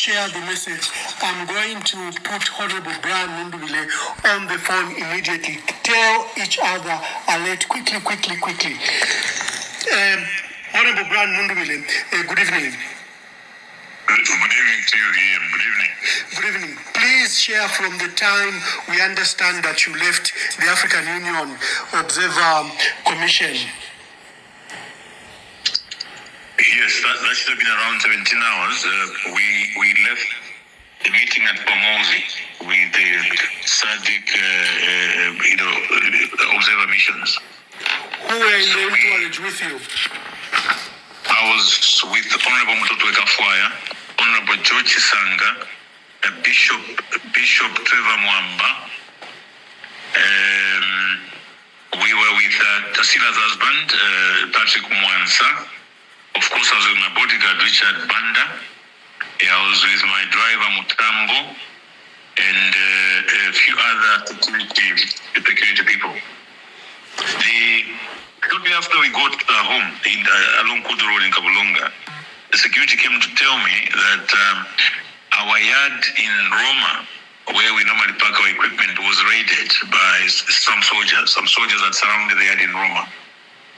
share the message. I'm going to put Honorable Brian Mundubile on the phone immediately. Tell each other alert quickly. Honorable Brian Mundubile, good evening. Good evening to you, Ian. Good evening. Good evening. Please share from the time we understand that you left the African Union Observer Commission. Yes, that should have been around 17 hours. We left the meeting at Pomozi with the SADC, observer missions. Who were in the entourage with you? I was with Honorable Kafwaya, Honorable George Sanga, Bishop Trevor Mwamba. We were with Tasila's husband, Patrick Mwansa. Of course, I was with my bodyguard, Richard Banda. I was with my driver, Mutambo, and a few other security people. Shortly after we got home along Kudu Road in Kabulonga, the security came to tell me that our yard in Roma, where we normally park our equipment, was raided by some soldiers. Some soldiers had surrounded the yard in Roma.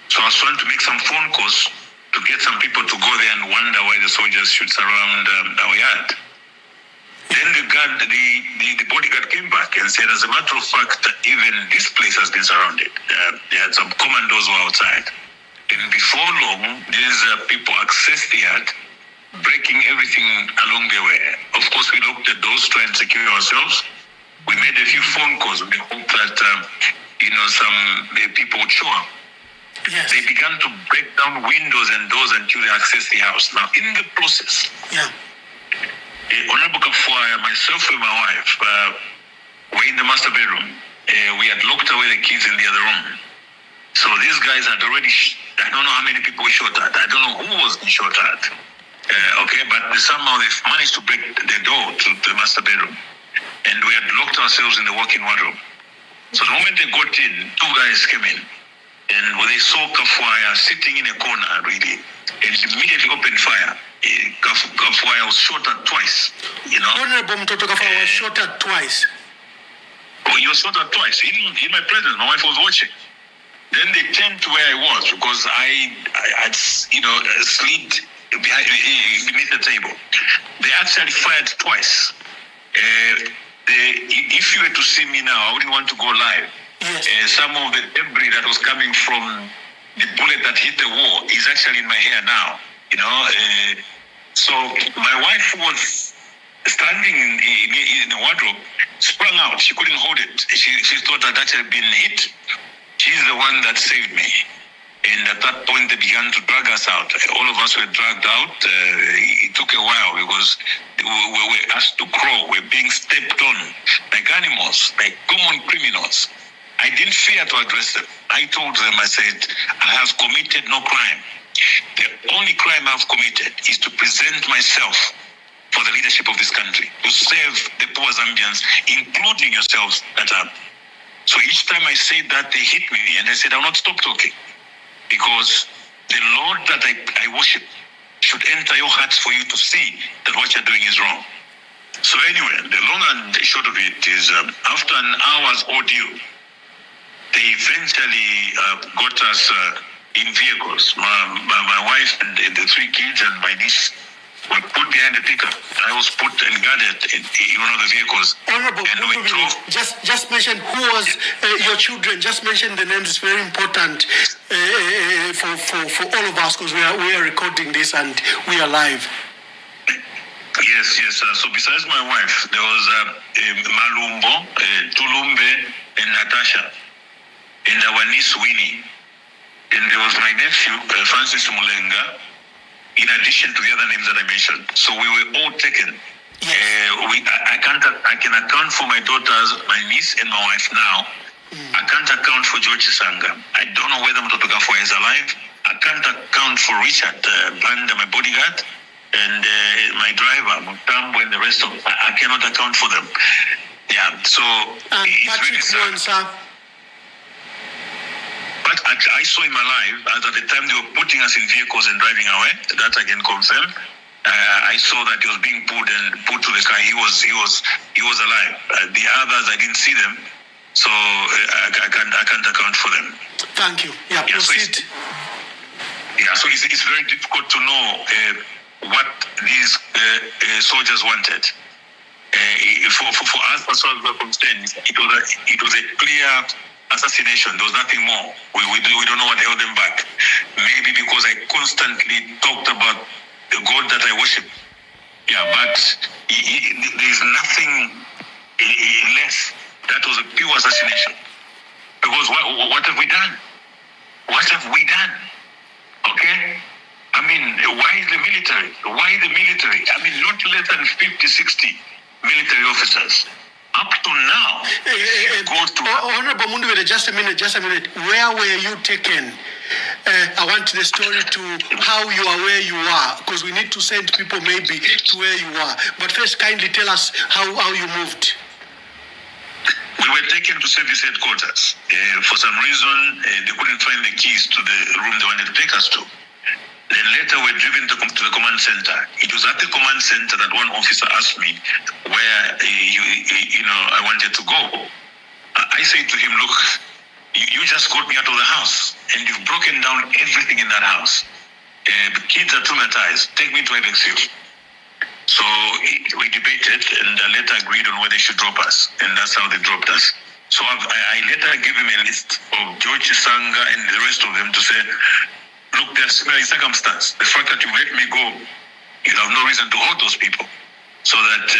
So I was trying to make some phone calls to get some people to go there and wonder why the soldiers should surround our yard. Then the bodyguard came back and said, as a matter of fact, even this place has been surrounded. They had some commandos who were outside. And before long, these people accessed the yard, breaking everything along their way. Of course, we locked the doors, trying to secure ourselves. We made a few phone calls with the hope that, some people would show up. Yes. They began to break down windows and doors until they accessed the house. Now, in the process, Honorable Kafwaya, myself and my wife were in the master bedroom. We had locked away the kids in the other room. So these guys had already, I don't know how many people were shot at. I don't know who was shot at. But somehow they managed to break the door to the master bedroom. And we had locked ourselves in the walk-in wardrobe. So the moment they got in, two guys came in. And when they saw Kafwaya sitting in a corner, really, and immediately opened fire. Kafwaya was shot at twice, Honorable Kafwaya was shot at twice. Oh, he was shot at twice. In my presence, my wife was watching. Then they turned to where I was because I had, slid beneath the table. They actually fired twice. If you were to see me now, I wouldn't want to go live. Yes. Some of the debris that was coming from the bullet that hit the wall is actually in my hair now. So my wife was standing in the wardrobe, sprung out. She couldn't hold it. She thought I'd actually been hit. She's the one that saved me. And at that point, they began to drag us out. All of us were dragged out. It took a while because we were asked to crawl. We're being stepped on like animals, like common criminals. I didn't fear to address them. I told them, I said, I have committed no crime. The only crime I've committed is to present myself for the leadership of this country, to serve the poor Zambians, including yourselves that are. So each time I said that, they hit me, and I said, I'll not stop talking, because the Lord that I worship should enter your hearts for you to see that what you're doing is wrong. So anyway, the long and short of it is, after an hour's ordeal, they eventually got us in vehicles. My wife and the three kids and my niece were put behind the pickup. I was put and guarded in one of the vehicles. Honorable, just mention who was your children. Just mention the names. It's very important for all of us because we are recording this and we are live. Yes. So besides my wife, there was Malumbo, Tulumbe, and Natasha, and our niece Winnie. And there was my nephew, Francis Mulenga, in addition to the other names that I mentioned. So we were all taken. I can account for my daughters, my niece and my wife now. I can't account for George Sanga. I don't know whether Mtoto Kafwaya is alive. I can't account for Richard Banda, my bodyguard, and my driver, Mutambo, and the rest of them. I cannot account for them. Yeah, so it's Patrick really sad. But I saw him alive at the time they were putting us in vehicles and driving away. That I can confirm. I saw that he was being put to the car. He was alive. The others, I didn't see them, so I can't account for them. Thank you. Yeah, proceed. So it's very difficult to know what these soldiers wanted. For us, as far as we're concerned, it was a clear assassination. There was nothing more. We don't know what held them back. Maybe because I constantly talked about the God that I worship. Yeah, but there's nothing less. That was a pure assassination. Because what have we done? What have we done? Okay? I mean, why the military? Why the military? I mean, not less than 50, 60 military officers. Up to now, Honorable Mundubile, just a minute. Where were you taken? I want the story to how you are where you are, because we need to send people maybe to where you are. But first, kindly tell us how you moved. We were taken to service headquarters. For some reason, they couldn't find the keys to the room they wanted to take us to. Then later we were driven to the command center. It was at the command center that one officer asked me where I wanted to go. I said to him, look, you just got me out of the house and you've broken down everything in that house. The kids are traumatized. Take me to FXU. So we debated and later agreed on where they should drop us, and that's how they dropped us. So I later gave him a list of George Sanga and the rest of them to say, look, there's similar circumstance. The fact that you let me go, you have no reason to hold those people. So that,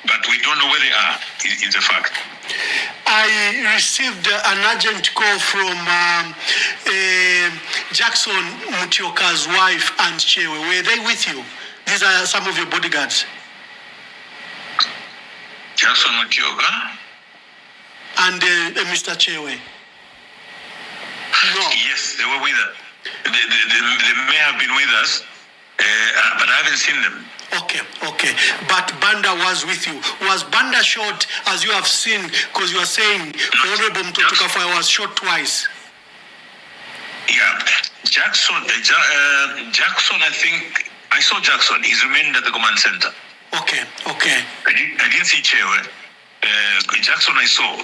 but we don't know where they are, is a fact. I received an urgent call from Jackson Mutioka's wife and Chewe. Were they with you? These are some of your bodyguards. Jackson Mutioka? And Mr. Chewe. No. Yes, they were with us. They may have been with us, but I haven't seen them. Okay. But Banda was with you. Was Banda shot, as you have seen, because you are saying Honorable Mtoto Kafwaya was shot twice? Yeah, Jackson, I think, I saw Jackson. He's remained at the command center. Okay. I didn't see Chewe. Jackson I saw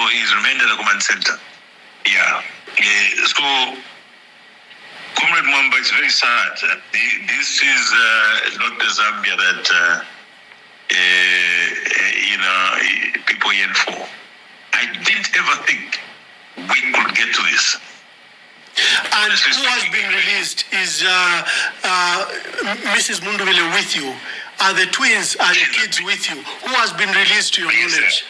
he's remained at the command center. Yeah. So, Comrade Mwamba, it's very sad. This is not the Zambia that people yearn for. I didn't ever think we could get to this. And who has been released? Is Mrs. Mundubile with you? Are the twins, are the kids with you? Who has been released to your knowledge?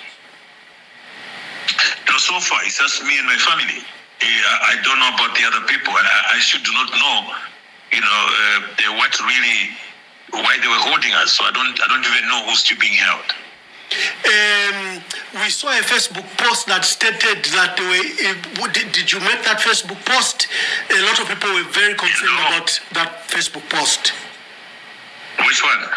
No, so far it's just me and my family. I don't know about the other people, and I should not know, why they were holding us. So I don't even know who's still being held. We saw a Facebook post that stated that did you make that Facebook post? A lot of people were very concerned about that Facebook post. Which one?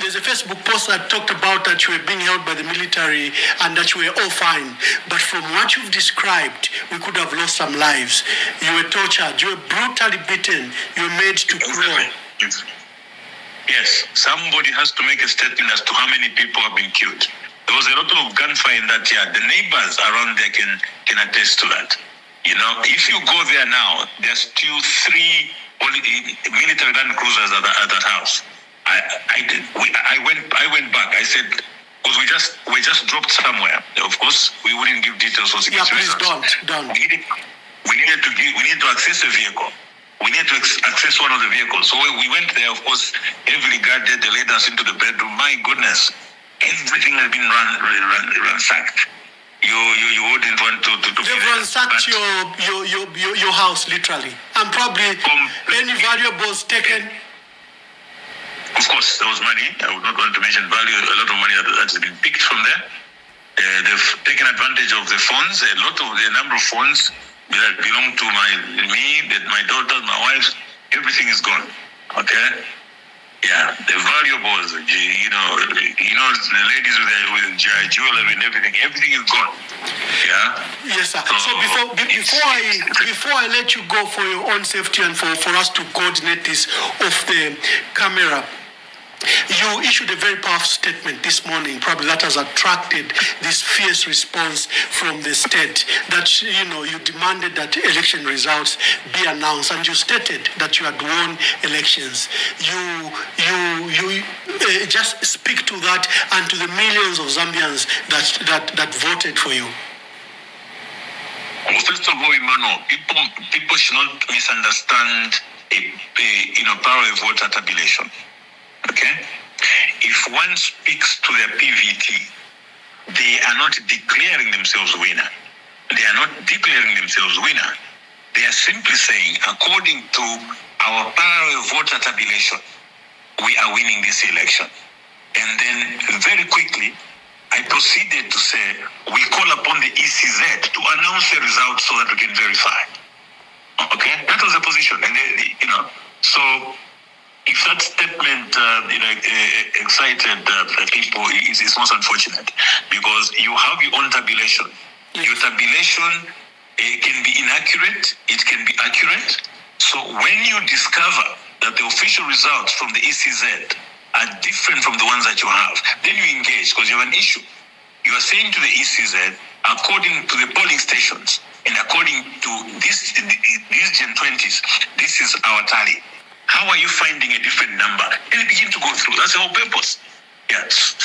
There's a Facebook post that talked about that you were being held by the military and that you were all fine. But from what you've described, we could have lost some lives. You were tortured. You were brutally beaten. You were made to crawl. Yes, somebody has to make a statement as to how many people have been killed. There was a lot of gunfire in that yard. The neighbors around there can attest to that. If you go there now, there's still 3 military land cruisers at that house. I went back. I said, because we just dropped somewhere. Of course, we wouldn't give details for security reasons. Please don't. We needed to access a vehicle. We needed to access one of the vehicles. So we went there. Of course, heavily guarded. They led us into the bedroom. My goodness, everything has been ransacked. You wouldn't want to. They've ransacked your house literally, and probably any valuables taken. Of course, there was money. I would not want to mention value. A lot of money that has been picked from there. They've taken advantage of the phones. The number of phones that belong to my daughter, my wife. Everything is gone. Okay. the valuables, the ladies with jewelry and everything is gone. Yeah. Yes, sir. So before I let you go for your own safety and for us to coordinate this off the camera, you issued a very powerful statement this morning, probably that has attracted this fierce response from the state, that you demanded that election results be announced, and you stated that you had won elections. You just speak to that and to the millions of Zambians that voted for you. Well, first of all, Emmanuel, people should not misunderstand power of voter tabulation. Okay? If one speaks to their PVT, they are not declaring themselves winner. They are not declaring themselves winner. They are simply saying, according to our power of voter tabulation, we are winning this election. And then very quickly, I proceeded to say, we call upon the ECZ to announce the results so that we can verify. Okay? That was the position. And so if that statement, excited people, it's most unfortunate, because you have your own tabulation. Your tabulation can be inaccurate, it can be accurate. So when you discover that the official results from the ECZ are different from the ones that you have, then you engage, because you have an issue. You are saying to the ECZ, according to the polling stations and according to these Gen 20s, this is our tally. How are you finding a different number? And begin to go through. That's the whole purpose. Yes.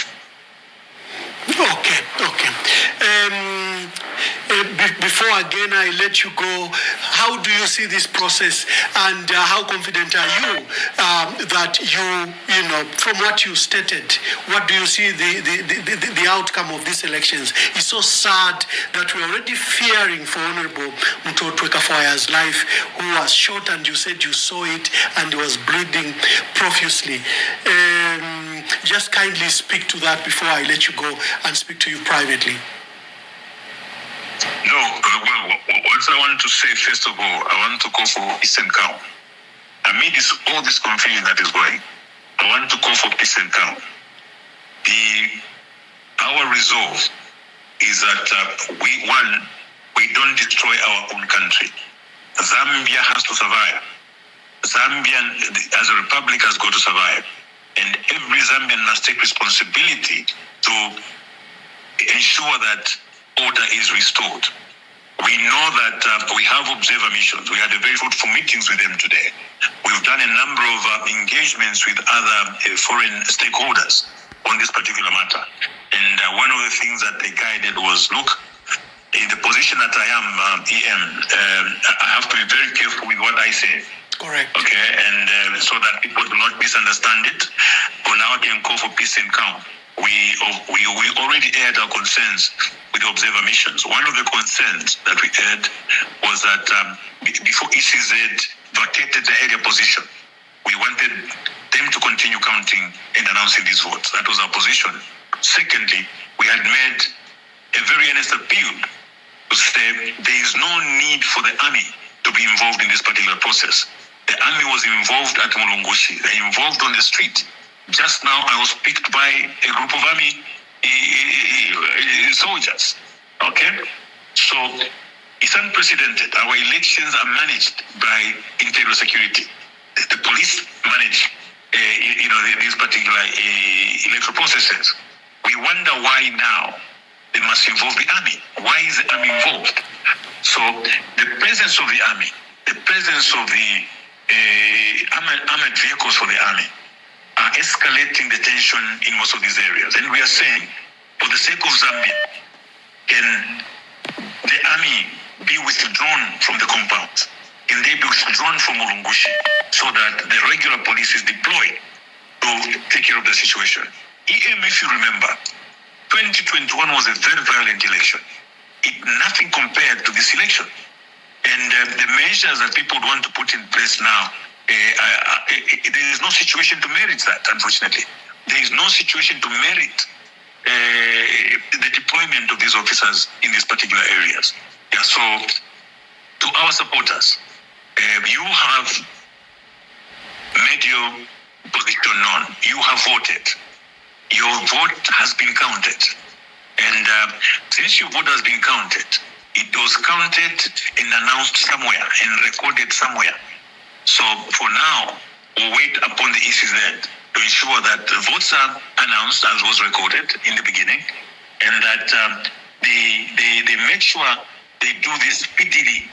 Okay. Before again I let you go, how do you see this process, and how confident are you that from what you stated, what do you see the outcome of these elections? It's so sad that we're already fearing for Honorable Mutotwe Kafwaya's life, who was shot, and you said you saw it and he was bleeding profusely. Just kindly speak to that before I let you go and speak to you privately. No, well, what I want to say, first of all, I want to call for peace and calm. Amid all this confusion that is going, I want to call for peace and calm. Our resolve is that we don't destroy our own country. Zambia has to survive. Zambia, as a republic, has got to survive. And every Zambian must take responsibility to ensure that order is restored. We know that we have observer missions. We had a very fruitful meetings with them today. We've done a number of engagements with other foreign stakeholders on this particular matter. And one of the things that they guided was, look, in the position that I am, I have to be very careful with what I say. Correct. Okay, and so that people do not misunderstand it. But now I can call for peace and calm. We already aired our concerns with the observer missions. One of the concerns that we had was that before ECZ vacated the area position, we wanted them to continue counting and announcing these votes. That was our position. Secondly, we had made a very earnest appeal to say there is no need for the army to be involved in this particular process. The army was involved at Mulungushi. They're involved on the street. Just now, I was picked by a group of army soldiers. Okay? So, it's unprecedented. Our elections are managed by interior security. The police manage, these particular electoral processes. We wonder why now they must involve the army. Why is the army involved? So, the presence of the army, the presence of the armored vehicles for the army are escalating the tension in most of these areas. And we are saying, for the sake of Zambia, can the army be withdrawn from the compounds? Can they be withdrawn from Mulungushi so that the regular police is deployed to take care of the situation? If you remember, 2021 was a very violent election. Nothing compared to this election. And the measures that people want to put in place now, there is no situation to merit that, unfortunately. There is no situation to merit the deployment of these officers in these particular areas. Yeah, so, to our supporters, you have made your position known. You have voted. Your vote has been counted. And since your vote has been counted, it was counted and announced somewhere and recorded somewhere. So for now, we'll wait upon the ECZ to ensure that the votes are announced as was recorded in the beginning, and that they make sure they do this speedily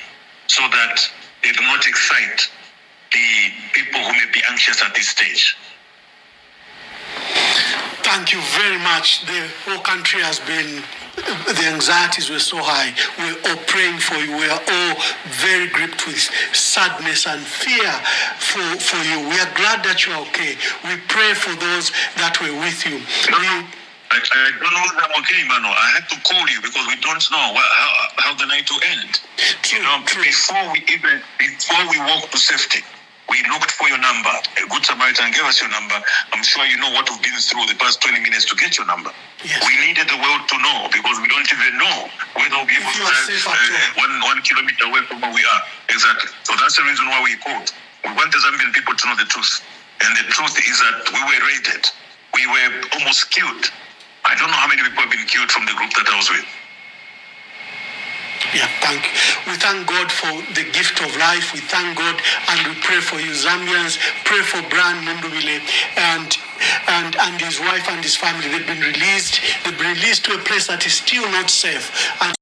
so that they do not excite the people who may be anxious at this stage. Thank you very much. The whole country has been, the anxieties were so high. We're all praying for you. We are all very gripped with sadness and fear for you. We are glad that you are okay. We pray for those that were with you. I don't know if I'm okay, Mano. I had to call you because we don't know how the night will end. True. Before we walk to safety, we looked for your number. A good Samaritan gave us your number. I'm sure you know what we've been through the past 20 minutes to get your number. Yes. We needed the world to know because we don't even know whether we'll be able to drive 1 kilometer away from where we are. Exactly. So that's the reason why we called. We want the Zambian people to know the truth. And the truth is that we were raided. We were almost killed. I don't know how many people have been killed from the group that I was with. Yeah, thank you. We thank God for the gift of life. We thank God and we pray for you Zambians. Pray for Brian Mundubile and his wife and his family. They've been released. They've been released to a place that is still not safe. And